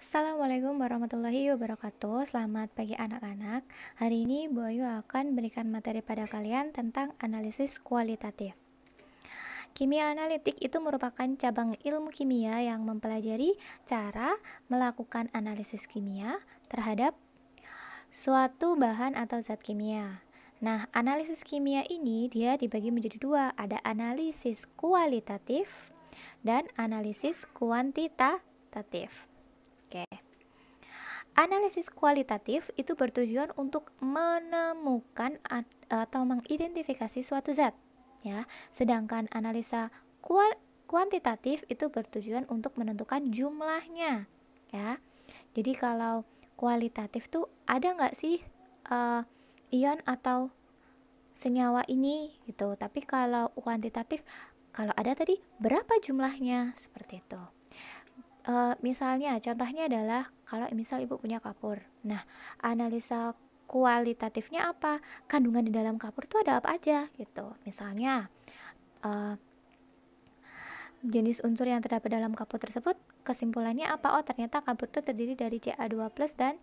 Assalamualaikum warahmatullahi wabarakatuh. Selamat pagi anak-anak. Hari ini Bu Ayu akan berikan materi pada kalian tentang analisis kualitatif. Kimia analitik itu merupakan cabang ilmu kimia yang mempelajari cara melakukan analisis kimia terhadap suatu bahan atau zat kimia. Nah, analisis kimia ini dia dibagi menjadi dua, ada analisis kualitatif dan analisis kuantitatif. Oke. Analisis kualitatif itu bertujuan untuk menemukan atau mengidentifikasi suatu zat, ya. Sedangkan analisa kuantitatif itu bertujuan untuk menentukan jumlahnya, ya. Jadi kalau kualitatif tuh ada nggak sih ion atau senyawa ini gitu. Tapi kalau kuantitatif, kalau ada tadi berapa jumlahnya, seperti itu. Misalnya contohnya adalah kalau misal ibu punya kapur. Nah, analisa kualitatifnya apa? Kandungan di dalam kapur itu ada apa aja gitu. Misalnya jenis unsur yang terdapat dalam kapur tersebut, kesimpulannya apa? Oh, ternyata kapur itu terdiri dari Ca2+ dan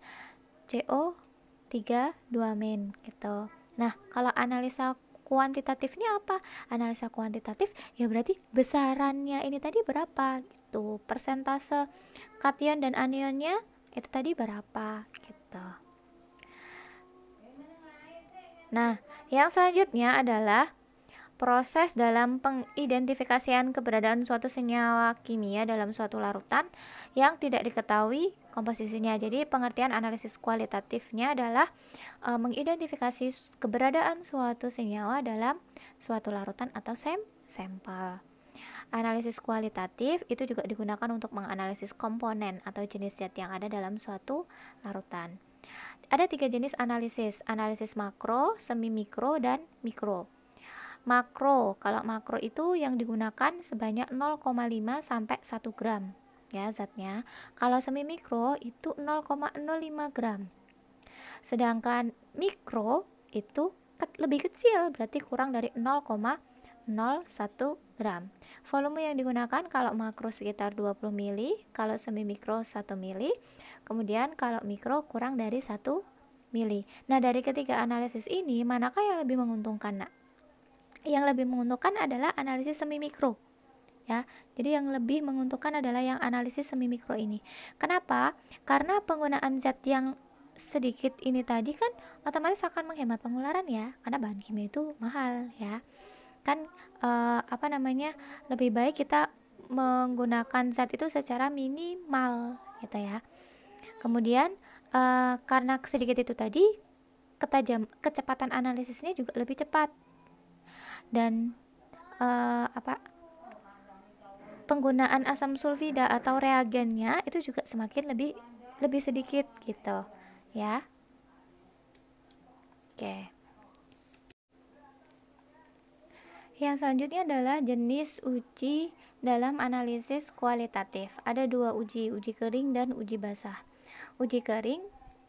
CO3 2- gitu. Nah, kalau analisa kuantitatifnya apa? Analisa kuantitatif ya berarti besarannya ini tadi berapa gitu. Persentase kation dan anionnya itu tadi berapa gitu. Nah, yang selanjutnya adalah proses dalam pengidentifikasian keberadaan suatu senyawa kimia dalam suatu larutan yang tidak diketahui komposisinya. Jadi pengertian analisis kualitatifnya adalah mengidentifikasi keberadaan suatu senyawa dalam suatu larutan atau sampel. Analisis kualitatif itu juga digunakan untuk menganalisis komponen atau jenis zat yang ada dalam suatu larutan. Ada 3 jenis analisis makro, semi mikro, dan mikro. Makro, kalau makro itu yang digunakan sebanyak 0,5 sampai 1 gram ya zatnya. Kalau semi mikro itu 0,05 gram. Sedangkan mikro itu lebih kecil, berarti kurang dari 0,01 gram. Volume yang digunakan kalau makro sekitar 20 mili, kalau semi mikro 1 mili, kemudian kalau mikro kurang dari 1 mili. Nah, dari ketiga analisis ini, manakah yang lebih menguntungkan, Nak? Yang lebih menguntungkan adalah analisis semi mikro, ya. Jadi yang lebih menguntungkan adalah yang analisis semi mikro ini. Kenapa? Karena penggunaan zat yang sedikit ini tadi kan otomatis akan menghemat pengeluaran ya, karena bahan kimia itu mahal ya. Kan lebih baik kita menggunakan zat itu secara minimal gitu ya. Kemudian karena sedikit itu tadi, kecepatan analisisnya juga lebih cepat. Dan penggunaan asam sulfida atau reagennya itu juga semakin lebih sedikit gitu ya. Oke. Yang selanjutnya adalah jenis uji dalam analisis kualitatif. Ada 2 uji kering dan uji basah. Uji kering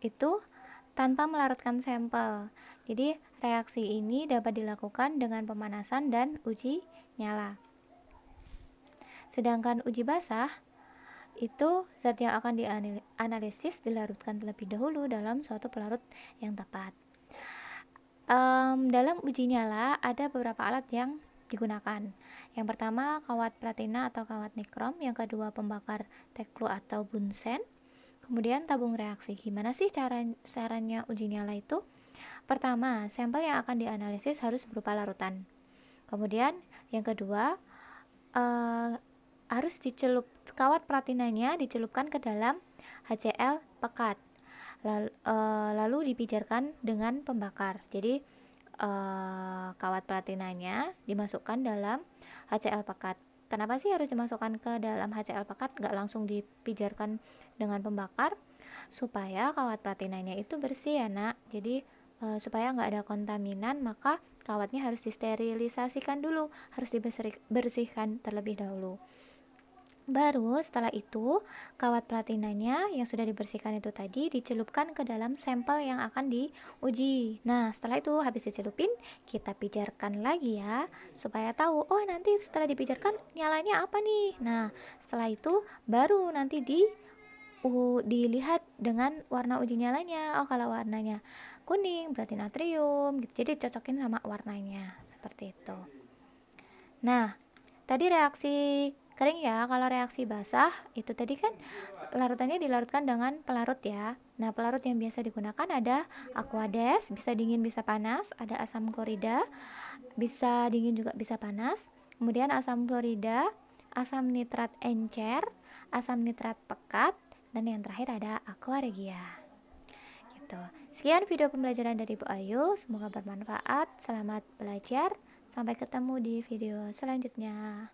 itu tanpa melarutkan sampel. Jadi reaksi ini dapat dilakukan dengan pemanasan dan uji nyala. Sedangkan uji basah itu zat yang akan dianalisis dilarutkan terlebih dahulu dalam suatu pelarut yang tepat. Dalam uji nyala ada beberapa alat yang digunakan. Yang pertama kawat platina atau kawat nikrom, yang kedua pembakar teklu atau bunsen, kemudian tabung reaksi. Gimana sih caranya uji nyala itu? Pertama, sampel yang akan dianalisis harus berupa larutan. Kemudian yang kedua harus kawat platinanya dicelupkan ke dalam HCl pekat, lalu dipijarkan dengan pembakar. Jadi kawat platinanya dimasukkan dalam HCl pekat. Kenapa sih harus dimasukkan ke dalam HCl pekat, nggak langsung dipijarkan dengan pembakar? Supaya kawat platinanya itu bersih ya, Nak. Jadi supaya nggak ada kontaminan, maka kawatnya harus disterilisasikan dulu, harus dibersihkan terlebih dahulu. Baru setelah itu kawat platinanya yang sudah dibersihkan itu tadi dicelupkan ke dalam sampel yang akan diuji. Nah, setelah itu habis dicelupin, kita pijarkan lagi ya, supaya tahu, oh nanti setelah dipijarkan nyalanya apa nih. Nah, setelah itu baru nanti dilihat dengan warna uji nyalanya. Oh, kalau warnanya kuning berarti natrium gitu. Jadi cocokin sama warnanya seperti itu. Nah, tadi reaksi kering ya. Kalau reaksi basah itu tadi kan larutannya dilarutkan dengan pelarut ya. Nah, pelarut yang biasa digunakan ada aquades, bisa dingin bisa panas, ada asam klorida, bisa dingin juga bisa panas. Kemudian asam klorida, asam nitrat encer, asam nitrat pekat, dan yang terakhir ada aqua regia. Gitu. Sekian video pembelajaran dari Bu Ayu, semoga bermanfaat. Selamat belajar. Sampai ketemu di video selanjutnya.